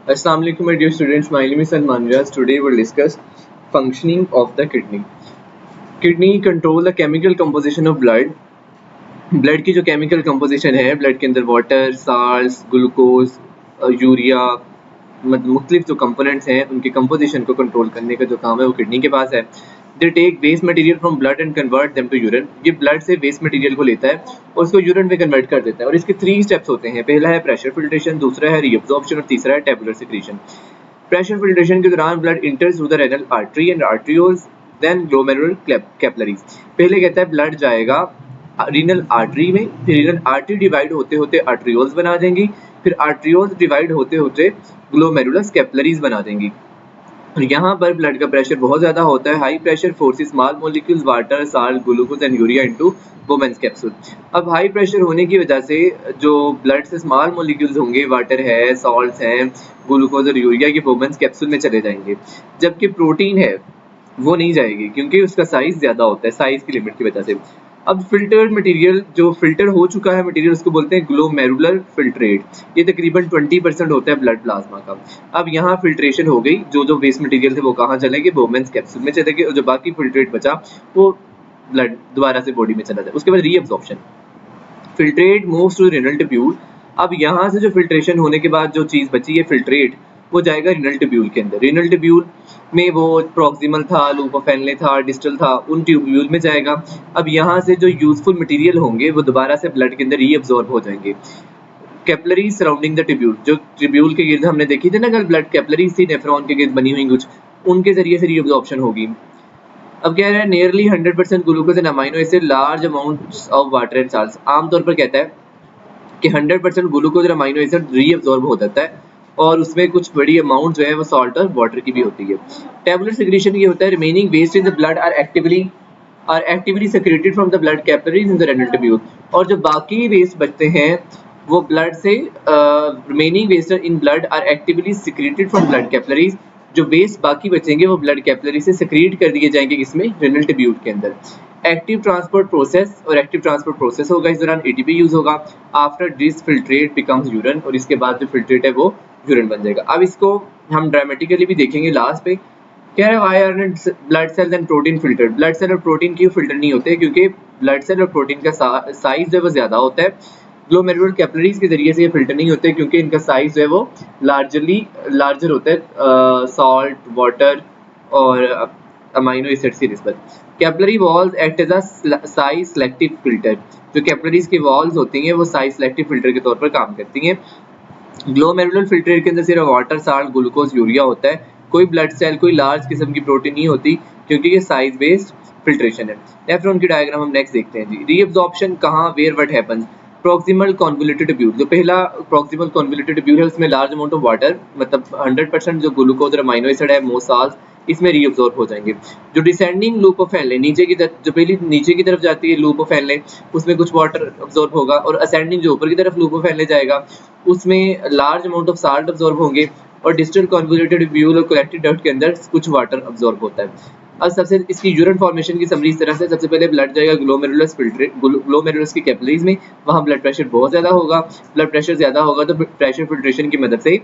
Assalamu alaikum, my dear students. My name is Salman Riaz. Today we'll discuss functioning of the kidney. Kidney control the chemical composition of blood. Blood की जो chemical composition है, blood के अंदर water, salts, glucose, urea, मुख्तलिफ जो components हैं उनकी composition को कंट्रोल करने का जो काम है वो किडनी के पास है. They take waste material from blood and convert them to urine. ये ब्लड से वेस्ट मटेरियल को लेता है और उसको यूरिन में कन्वर्ट कर देता है. और इसके 3 स्टेप्स होते हैं. पहला है प्रेशर फिल्ट्रेशन, दूसरा है रीअब्जॉर्प्शन और तीसरा है टैबुलर सिक्रीशन. प्रेशर फिल्ट्रेशन के दौरान blood enters through the renal artery and arterioles then glomerular capillaries. पहले कहता है ब्लड जाएगा रीनल आर्टरी में, फिर रीनल आर्टरी डिवाइड होते होते आर्टरियोल्स बना देंगी, फिर आर्टरियोल्स डिवाइड होते होते ग्लोमेरुलस कैपिलरीज बना देंगी. और यहाँ पर ब्लड का प्रेशर बहुत ज़्यादा होता है. High pressure forces small molecules water, salt, glucose and urea into बोमेंस capsule. अब हाई प्रेशर होने की वजह से जो ब्लड से स्मॉल मॉलिक्यूल्स होंगे, वाटर है, सॉल्ट्स हैं, ग्लूकोज और यूरिया के बोमेंस कैप्सूल में चले जाएंगे, जबकि प्रोटीन है वो नहीं जाएगी क्योंकि उसका साइज ज़्यादा होता है, साइज की लिमिट की वजह से. अब फिल्टर्ड मटेरियल, जो फिल्टर हो चुका है मटेरियल, उसको बोलते हैं ग्लोमेरुलर फिल्ट्रेट. ये तकरीबन 20% होता है ब्लड प्लाज्मा का. अब यहाँ फिल्ट्रेशन हो गई, जो जो वेस्ट मटेरियल थे वो कहाँ चले गए, बोमेंस कैप्सूल में चले गए, और जो बाकी फिल्ट्रेट बचा वो ब्लड दोबारा से बॉडी में चला जाए. उसके बाद reabsorption. Filtrate moves to renal tubule. अब यहाँ से जो फिल्ट्रेशन होने के बाद जो चीज़ बची है फिल्ट्रेट, वो जाएगा रेनल ट्यूब्यूल के अंदर. रेनल ट्यूब्यूल में वो प्रॉक्सिमल था, लूप ऑफ एनले था, डिस्टल था, उन ट्यूब्यूल में जाएगा. अब यहाँ से जो यूजफुल मटेरियल होंगे वो दोबारा से ब्लड के अंदर रीअब्सॉर्ब हो जाएंगे. कैपिलरीज सराउंडिंग द ट्यूब्यूल, जो ट्यूब्यूल के गिर्द हमने देखी थी ना कल, ब्लड कैपिलरीज थी नेफ्रॉन के गिर्द बनी हुई कुछ, उनके जरिए से रीअब्सॉर्प्शन होगी. अब कह रहा है nearly 100% glucose and amino acid, large amounts of water and salts. आमतौर पर कहता है कि 100% ग्लूकोज और अमाइनो एसिड रीअब्सॉर्ब हो जाता है और उसमें कुछ बड़ी अमाउंट जो है वो सॉल्ट और वाटर की भी होती है. टैबुलर सिक्रीशन ये होता है remaining waste in the blood are actively secreted from the blood capillaries in the renal tubule. और जो बाकी वेस्ट बचते हैं वो ब्लड से remaining waste in blood are actively secreted from blood capillaries. जो वेस्ट बाकी बचेंगे वो ब्लड कैपिलरी से सेक्रेट कर दिए जाएंगे किसमें, रेनल ट्यूब्यूल के अंदर. एक्टिव ट्रांसपोर्ट प्रोसेस, और एक्टिव ट्रांसपोर्ट प्रोसेस होगा, इस दौरान एटीपी यूज होगा. After this filtrate becomes urine, और इसके बाद जो फिल्ट्रेट है वो यूरिन बन जाएगा. अब इसको हम ड्रामेटिकली भी देखेंगे लास्ट पे. कह रहे हैं why are blood cells and protein filter. Blood cell और प्रोटीन क्यों फिल्टर नहीं होते, क्योंकि ब्लड सेल और प्रोटीन का साइज जो है वो ज्यादा होता है. ग्लोमेरुलर कैपिलरीज के जरिए से ये फिल्टर नहीं होते क्योंकि इनका साइज जो है वो लार्जर होता है सॉल्ट, वाटर और अमाइनो एसिड्स की निस्बत. Capillary walls act as a size selective filter. जो कैपिलरीज की वॉल्स होती हैं वो साइज सेलेक्टिव फिल्टर के तौर पर काम करती हैं. ग्लोमेरुलर फिल्ट्रेट के अंदर सिर्फ वाटर, साल्ट, ग्लूकोज, यूरिया होता है. कोई ब्लड सेल, कोई लार्ज किस्म की प्रोटीन नहीं होती क्योंकि ये साइज बेस्ड फिल्ट्रेशन है. नेफ्रॉन की डायग्राम हम नेक्स्ट देखते हैं जी. रीअब्जॉर्प्शन कहाँ, where, what happens. Proximal convoluted tubule, जो पहला प्रॉक्सिमल कॉन्वोल्यूटेड ट्यूब्यूल है उसमें लार्ज अमाउंट ऑफ वाटर, मतलब 100% जो ग्लूकोज और अमाइनो एसिड है, मोस्ट साल्ट, इसमें रीअब्सॉर्ब हो जाएंगे. जो डिसेंडिंग लूप ऑफ एनले, नीचे की तरफ, जो पहली नीचे की तरफ जाती है लूप ऑफ एनले, उसमें कुछ वाटर अब्सॉर्ब होगा. और असेंडिंग जो ऊपर की तरफ लूप ऑफ एनले जाएगा उसमें large amount of salt absorb होंगे. और डिस्टल कॉन्वोल्यूटेड ट्यूब्यूल और कलेक्टिव डक्ट के अंदर कुछ वाटर अब्सॉर्ब होता है. अब सबसे इसकी यूरिन फॉर्मेशन की समरी इस तरह से. सबसे पहले ब्लड जाएगा ग्लोमेरुलस फिल्ट्रेट, ग्लोमेरुलस की कैपिलरीज में, वहाँ ब्लड प्रेशर बहुत ज्यादा होगा. ब्लड प्रेशर ज्यादा होगा तो प्रेशर फिल्ट्रेशन की मदद से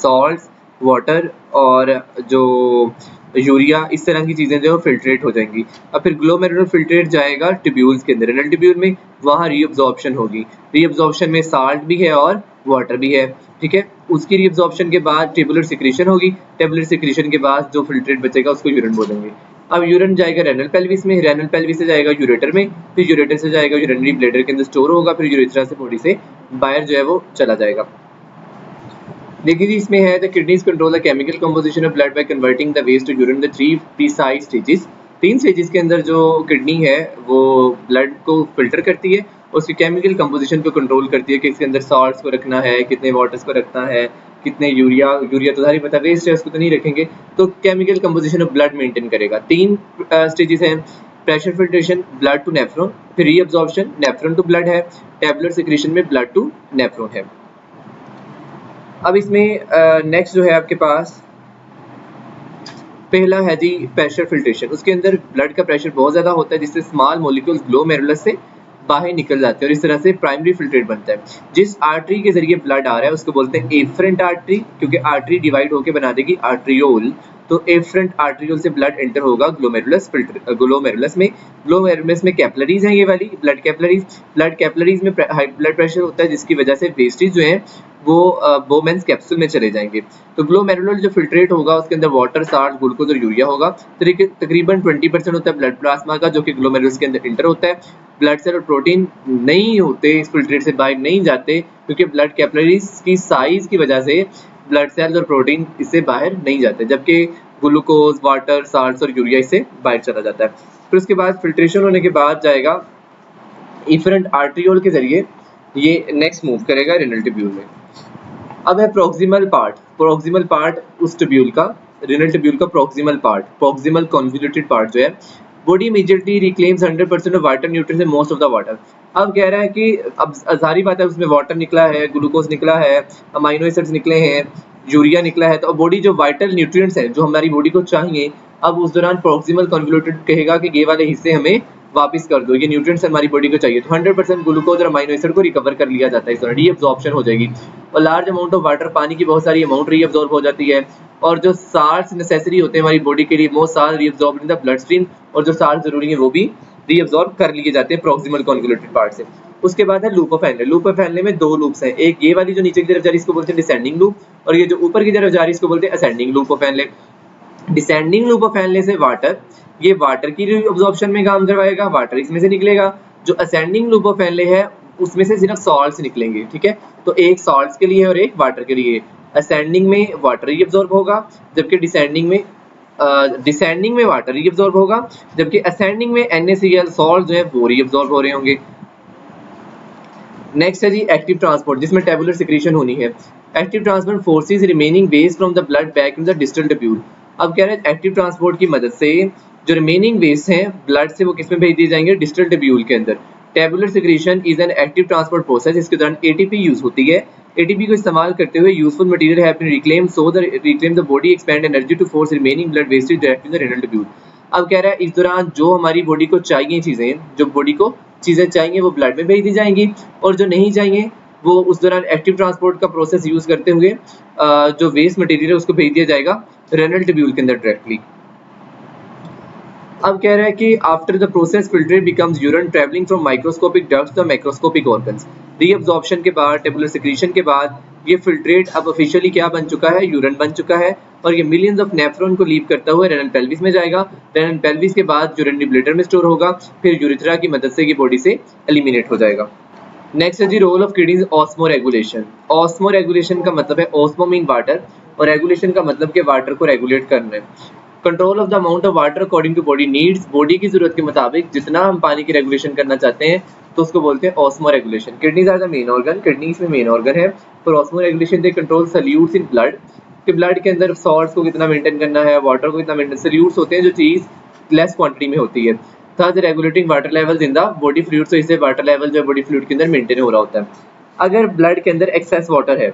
सॉल्ट्स, वाटर और जो यूरिया, इस तरह की चीजें जो फिल्ट्रेट हो जाएंगी. अब फिर ग्लोमेरुलर फिल्ट्रेट जाएगा ट्यूब्यूल्स के अंदर, रेनल ट्यूब्यूल में, वहाँ रीअब्जॉर्प्शन होगी. रीअब्जॉर्प्शन में साल्ट भी है और वाटर भी है, ठीक है. उसकी रीअब्जॉर्प्शन के बाद टेबुलर सिक्रीशन होगी. टेबुलर सिक्रीशन के बाद जो फिल्ट्रेट बचेगा उसको यूरिन बोलेंगे. अब यूरिन जाएगा रेनल पेल्विस में, रेनल पेल्विस से जाएगा यूरेटर में, फिर यूरेटर से जाएगा यूरिनरी ब्लैडर के अंदर स्टोर होगा, फिर यूरेथ्रा से बॉडी से बाहर जो है वो चला जाएगा. देखिए इसमें है the kidneys control the chemical composition of blood by converting the waste to urine. The 3 precise stages. 3 stages के अंदर जो किडनी है वो ब्लड को फिल्टर करती है, उसकी केमिकल कंपोजिशन को कंट्रोल करती है कि इसके अंदर सॉल्ट्स को रखना है, कितने वाटर्स को रखना है, कितने यूरिया तो सारी पता, वेस्ट है उसको तो नहीं रखेंगे. तो chemical composition of blood maintain करेगा. 3 स्टेजेस हैं. Pressure filtration, blood to nephron, फिर रीअब्जॉर्प्शन, नेफ्रॉन टू ब्लड है, टैबुलर सिक्रीशन में ब्लड टू नेफ्रॉन है. अब इसमें नेक्स्ट जो है आपके पास पहला है जी प्रेशर फिल्ट्रेशन. उसके अंदर ब्लड का प्रेशर बहुत ज्यादा होता है जिससे स्मॉल मॉलिक्यूल्स ग्लोमेरुलस से बाहर निकल जाते हैं और इस तरह से प्राइमरी फिल्ट्रेट बनता है। जिस आर्टरी के जरिए ब्लड आ रहा है उसको बोलते हैं एफरेंट आर्टरी, क्योंकि आर्टरी डिवाइड होकर बना देगी आर्ट्रियोल, तो एफरेंट आर्ट्रियोल से ब्लड एंटर होगा ग्लोमेरुलस फिल्टर ग्लोमेरुलस में कैपिलरीज हैं, ये वाली ब्लड कैपिलरीज में हाई ब्लड प्रेशर होता है जिसकी वजह से वेस्टेज जो है वो बोमेंस कैप्सूल में चले जाएंगे। तो ग्लोमेरुलर जो फिल्ट्रेट होगा उसके अंदर वाटर, साल्ट, ग्लूकोज और यूरिया होगा। तकरीबन 20% होता है ब्लड प्लाज्मा का जो कि ग्लोमेरुलस के अंदर इंटर होता है। ब्लड सेल और प्रोटीन नहीं होते इस फिल्ट्रेट से बाहर नहीं जाते, क्योंकि ब्लड कैपिलरीज की साइज की वजह से ब्लड सेल्स और प्रोटीन इससे बाहर नहीं जाते, जबकि ग्लूकोज, वाटर, साल्ट और यूरिया इससे बाहर चला जाता है। फिर उसके बाद फिल्ट्रेशन होने के बाद जाएगा इफरेंट आर्ट्रियोल के जरिए, ये नेक्स्ट मूव करेगा रेनल ट्यूब्यूल में। अब है प्रोक्सिमल पार्ट उस ट्यूब्यूल का, रेनल ट्यूब्यूल का प्रोक्सिमल कन्वोल्यूटेड पार्ट जो है, body immediately reclaims 100% of water, nutrients and most of the water. अब कह रहा है कि अब सारी बात है, उसमें वाटर निकला है, ग्लूकोज निकला है, अमाइनो एसिड्स निकले हैं, यूरिया निकला है, तो बॉडी जो वाइटल न्यूट्रिएंट्स हैं जो हमारी बॉडी को चाहिए, अब उस दौरान प्रोक्सिमल कन्वोल्यूटेड कहेगा कि ये वाले हिस्से हमें वापस कर दो, ये न्यूट्रिएंट्स हमारी बॉडी को चाहिए। तो 100% ग्लूकोज और अमाइनो एसिड को रिकवर कर लिया जाता है, इस दौरान रीअब्जॉर्प्शन हो जाएगी और लार्ज अमाउंट ऑफ वाटर, पानी की बहुत सारी अमाउंट रीअब्जॉर्ब हो जाती है। और जो साल्ट्स नेसेसरी होते हैं हमारी बॉडी के लिए, most salt reabsorb in the blood stream, और जो साल्ट जरूरी है वो भी रीअब्जॉर्ब कर लिए जाते हैं प्रोक्सिमल कन्वोल्यूटेड पार्ट से। उसके बाद है loop of Henle. Loop of Henle में दो लूप्स हैं, एक ये वाली जो नीचे की तरफ जा रही है इसको बोलते हैं डिसेंडिंग लूप, और ये जो ऊपर की तरफ जा रही है इसको बोलते हैं ascending loop of Henle. Descending loop of Henle से वाटर, ये वाटर की रीअब्जॉर्प्शन में काम करवाएगा, वाटर इसमें से निकलेगा। जो असेंडिंग लूप ऑफ हेनले है उसमें से सिर्फ सॉल्ट्स निकलेंगे, ठीक है, तो एक सॉल्ट्स के लिए और एक वाटर के लिए। असेंडिंग में वाटर रीअब्जॉर्ब होगा, जबकि डिसेंडिंग में वाटर रीअब्जॉर्ब होगा, जबकि असेंडिंग में NaCl सॉल्ट जो है वो रीअब्जॉर्ब हो रहे होंगे। नेक्स्ट है जी एक्टिव ट्रांसपोर्ट, जिसमें टेबुलर सिक्रीशन होनी है। Active transport forces remaining waste from the blood back in the distal tubule. अब कह रहे हैं एक्टिव ट्रांसपोर्ट की मदद से जो रिमेनिंग वेस्ट हैं ब्लड से वो किस में भेज दिए जाएंगे, डिस्टल ट्यूब्यूल के अंदर। Tabular secretion is an active transport process, इसके दौरान ATP यूज होती है। ATP को इस्तेमाल करते हुए useful material have been reclaimed so the reclaim the body expend energy to force remaining blood wastage direct in the renal tubule. अब कह रहा है इस दौरान जो हमारी बॉडी को चाहिए चीजें, जो बॉडी को चीजें चाहिए वो ब्लड में भेज दी जाएंगी, और जो नहीं चाहिए वो उस दौरान एक्टिव ट्रांसपोर्ट का प्रोसेस यूज करते हुए जो वेस्ट मटेरियल है उसको भेज दिया जाएगा रेनल ट्यूब्यूल के अंदर डायरेक्टली। अब कह रहा है कि after the process filtrate becomes urine travelling from microscopic ducts to macroscopic organs. Reabsorption के बाद, टेबुलर सिक्रीशन के बाद ये फिल्ट्रेट अब ऑफिशियली क्या बन चुका है, यूरिन बन चुका है, और ये मिलियंस ऑफ नेफ्रॉन को लीव करता हुआ रेनल पेल्विस में जाएगा। रेनल पेल्विस के बाद यूरिनरी ब्लैडर में स्टोर होगा, फिर यूरिथ्रा की मदद से ये बॉडी से एलिमिनेट हो जाएगा। नेक्स्ट है जी role of kidneys osmoregulation. Osmoregulation का मतलब है, ऑस्मो मीन वाटर और रेगुलेशन का मतलब कि वाटर को रेगुलेट करना है। Control of the amount of water according to body needs, body की जरूरत के मुताबिक जितना हम पानी की रेगुलेशन करना चाहते हैं तो उसको बोलते हैं osmoregulation. Kidneys are the main organ, kidneys में मेन ऑर्गन है। For osmoregulation they control solutes in blood, कि ब्लड के अंदर सॉल्ट्स को कितना मेंटेन करना है, वाटर को कितना मेंटेन, सॉल्यूट्स होते हैं जो चीज लेस क्वांटिटी में होती है। Third regulating water levels in the body fluid, तो इससे वाटर लेवल जो बॉडी फ्लूइड के अंदर मेंटेन हो रहा होता है। अगर ब्लड के अंदर एक्सेस वाटर है,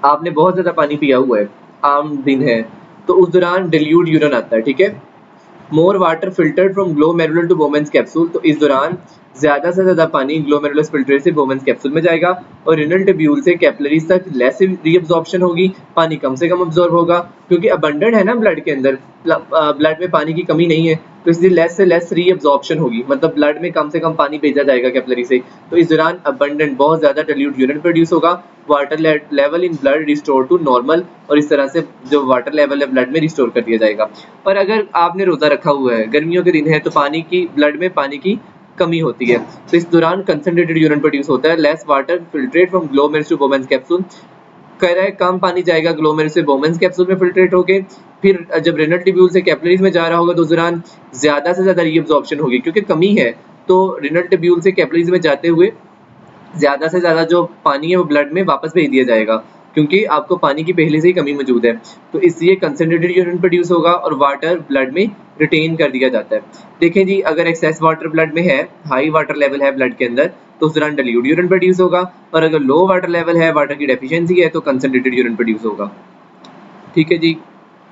आपने बहुत ज्यादा पानी पिया हुआ है, आम दिन है, तो उस दौरान डिल्यूट यूरिन आता है, ठीक है। More water filtered from glomerular to Bowman's capsule, तो इस दौरान ज्यादा से ज्यादा पानी ग्लोमेरुलस फिल्ट्रेट से बोमेंस कैप्सूल में जाएगा, और रेनल ट्यूब्यूल से कैपिलरीज तक लेस रीअब्जॉर्प्शन होगी, पानी कम से कम अब्जॉर्ब होगा, क्योंकि अबंडेंट है ना ब्लड के अंदर, ब्लड में पानी की कमी नहीं है, तो इसलिए लेस से लेस रीअब्जॉर्प्शन होगी, मतलब ब्लड में कम से कम पानी भेजा जाएगा कैपिलरी से। तो इस दौरान अबंडेंट बहुत ज्यादा डिल्यूट यूरिन प्रोड्यूस होगा, water level in blood restore to normal, और इस तरह से जो वाटर लेवल है ब्लड में रिस्टोर कर दिया जाएगा। पर अगर आपने रोजा रखा हुआ है, गर्मियों के दिन है, तो पानी की ब्लड में पानी की कमी होती है, तो इस दौरान कंसंट्रेटेड यूरिन प्रोड्यूस होता है। Less water filtrate from glomerulus to Bowman's capsule, कह रहा है कम पानी जाएगा ग्लोमेरुलस से बोमेंस कैप्सूल में फिल्ट्रेट होके, फिर जब रेनल ट्यूब्यूल से कैपिलरीज में जा रहा होगा तो उस दौरान ज्यादा से ज्यादा रीअब्जॉर्प्शन होगी, क्योंकि कमी है, तो रेनल ट्यूब्यूल से कैपिलरीज में जाते हुए ज्यादा से ज्यादा जो पानी है वो ब्लड में वापस भेज दिया जाएगा, क्योंकि आपको पानी की पहले से ही कमी मौजूद है, तो इसलिए कंसंट्रेटेड यूरिन प्रोड्यूस होगा और वाटर ब्लड में रिटेन कर दिया जाता है। देखें जी, अगर एक्सेस वाटर ब्लड में है, हाई वाटर लेवल है ब्लड के अंदर, तो उस दौरान डिल्यूट यूरिन प्रोड्यूस होगा, और अगर लो वाटर लेवल है, वाटर की डेफिशिएंसी है, तो कंसंट्रेटेड यूरिन प्रोड्यूस होगा। ठीक है जी,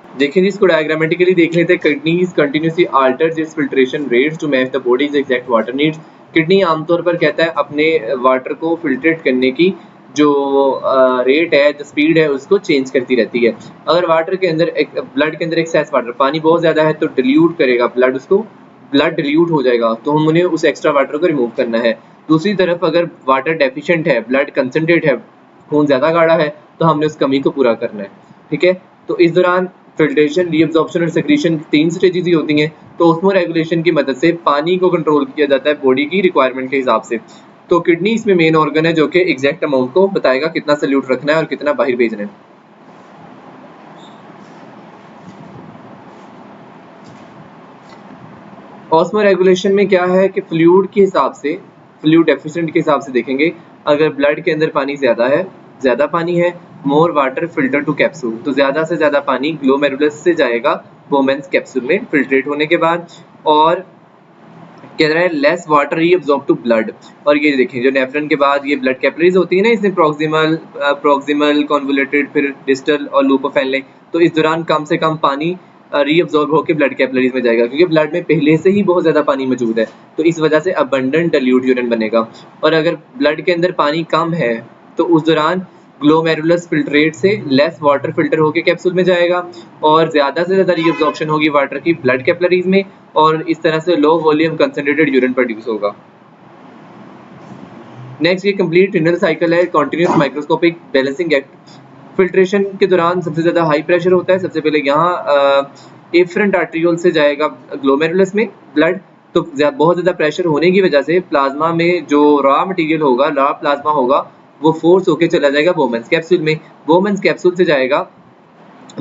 देखें जी, इसको डायग्रामेटिकली देख लेते हैं। Kidneys continuously alter its filtration rates to match the body's exact water needs. Kidney आमतौर पर कहता है अपने वाटर को फिल्ट्रेट करने की जो रेट है, जो स्पीड है, उसको चेंज करती रहती है। अगर वाटर के अंदर ब्लड के अंदर एक्सेस वाटर, पानी बहुत ज़्यादा है तो डिल्यूट करेगा ब्लड, उसको ब्लड डिल्यूट हो जाएगा, तो हम उन्हें उस एक्स्ट्रा वाटर को रिमूव करना है। दूसरी तरफ अगर वाटर डेफिशिएंट है, ब्लड कंसनट्रेट है, खून ज़्यादा गाढ़ा है, तो हमने उस कमी को पूरा करना है। ठीक है, तो इस दौरान फिल्ट्रेशन, रीअब्जॉर्प्शन और सेक्रीशन 3 स्टेजेस ही होती हैं। तो ऑस्मो रेगुलेशन की मदद से पानी को कंट्रोल किया जाता है बॉडी की रिक्वायरमेंट के हिसाब से। तो किडनी इसमें मेन ऑर्गन है जो कि एग्जैक्ट अमाउंट को बताएगा कितना सल्यूट रखना है और कितना बाहर भेजना है। ऑस्मो रेगुलेशन में क्या है कि फ्लूइड के हिसाब से, फ्लूइड डेफिशिएंट के हिसाब से देखेंगे। अगर ब्लड के अंदर पानी ज़्यादा पानी है, more water filter to capsule, तो ज़्यादा से ज़्यादा पानी ग्लोमेरुलस से जाएगा बोमेंस कैप्सूल में फिल्ट्रेट होने के बाद। और कह रहा है less water reabsorb to blood. और ये देखें जो नेफ्रॉन के बाद ये ब्लड कैपिलरीज होती है ना, इसमें प्रॉक्सिमल कॉन्वोल्यूटेड, फिर डिस्टल और लूप ऑफ हेनले, तो इस दौरान कम से कम पानी रीअब्सॉर्ब होकर ब्लड कैपिलरीज में जाएगा, क्योंकि ब्लड में पहले से ही बहुत ज़्यादा पानी मौजूद है, तो इस वजह से अबंडेंट डाइल्यूट यूरिन बनेगा। और अगर ब्लड के अंदर पानी कम है तो उस दौरान ग्लोमेरुलस फिल्ट्रेट से लेस वाटर फिल्टर होकर कैप्सूल में जाएगा और ज़्यादा से ज़्यादा रीअब्सॉर्प्शन होगी वाटर की ब्लड कैपिलरीज में, और इस तरह से low volume concentrated urine produce होगा। नेक्स्ट ये कंप्लीट रिनल साइकिल है, continuous microscopic balancing act. Filtration के दौरान सबसे ज़्यादा हाई प्रेशर होता है। सबसे पहले यहाँ एफरेंट आर्ट्रियोल से जाएगा ग्लोमेरुलस में ब्लड, तो बहुत ज़्यादा प्रेशर होने की वजह से प्लाज्मा में जो रॉ मटेरियल होगा, रॉ प्लाज्मा होगा, वो फोर्स होके चला जाएगा बोमेंस कैप्सूल में। बोमेंस कैप्सूल से जाएगा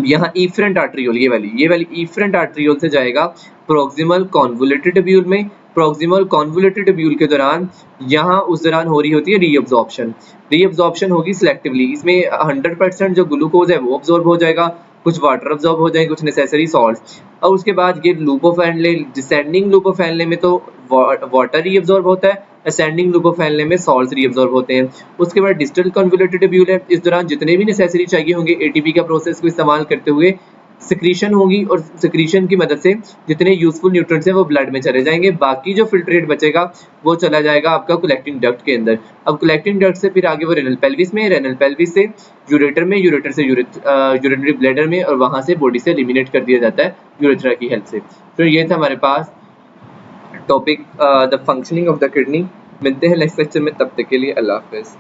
यहाँ इफरेंट आर्ट्रियोल, ये वाली इफरेंट आर्ट्रियोल से जाएगा प्रोक्सिमल कॉन्वोल्यूटेड ट्यूब्यूल में। प्रोक्सिमल कॉन्वोल्यूटेड ट्यूब्यूल के दौरान यहाँ उस दौरान हो रही होती है रीअब्जॉर्प्शन। रीअब्जॉर्प्शन होगी सिलेक्टिवली, इसमें 100% जो ग्लूकोज है वो अब्जॉर्ब हो जाएगा, कुछ वाटर अब्जॉर्ब हो जाएंगे, कुछ नेसेसरी सॉल्ट्स। और उसके बाद ये loop of Henle, descending loop of Henle में तो वाटर रीअब्जॉर्ब होता है, असेंडिंग लूप ऑफ हेनले में सॉल्ट्स रीअब्जॉर्ब होते हैं। उसके बाद डिस्टल कॉन्वोल्यूटेड ट्यूब्यूल है, इस दौरान जितने भी नेसेसरी चाहिए होंगे एटीपी का प्रोसेस को इस्तेमाल करते हुए सिक्रीशन होगी, और सिक्रीशन की मदद से जितने यूजफुल न्यूट्रिएंट्स हैं वो ब्लड में चले जाएंगे, बाकी जो फिल्ट्रेट बचेगा वो चला जाएगा आपका कलेक्टिंग डक्ट के अंदर। अब कलेक्टिंग डक्ट से फिर आगे वो रेनल पेल्विस में, रेनल पेल्विस से यूरेटर में, यूरेटर से यूरिनरी ब्लैडर में, और वहां से बॉडी से एलिमिनेट कर दिया जाता है यूरेथ्रा की हेल्प से। तो ये था हमारे पास topic the functioning of the kidney. मिलते हैं नेक्स्ट लेक्चर में, तब तक के लिए अल्लाह हाफिज़।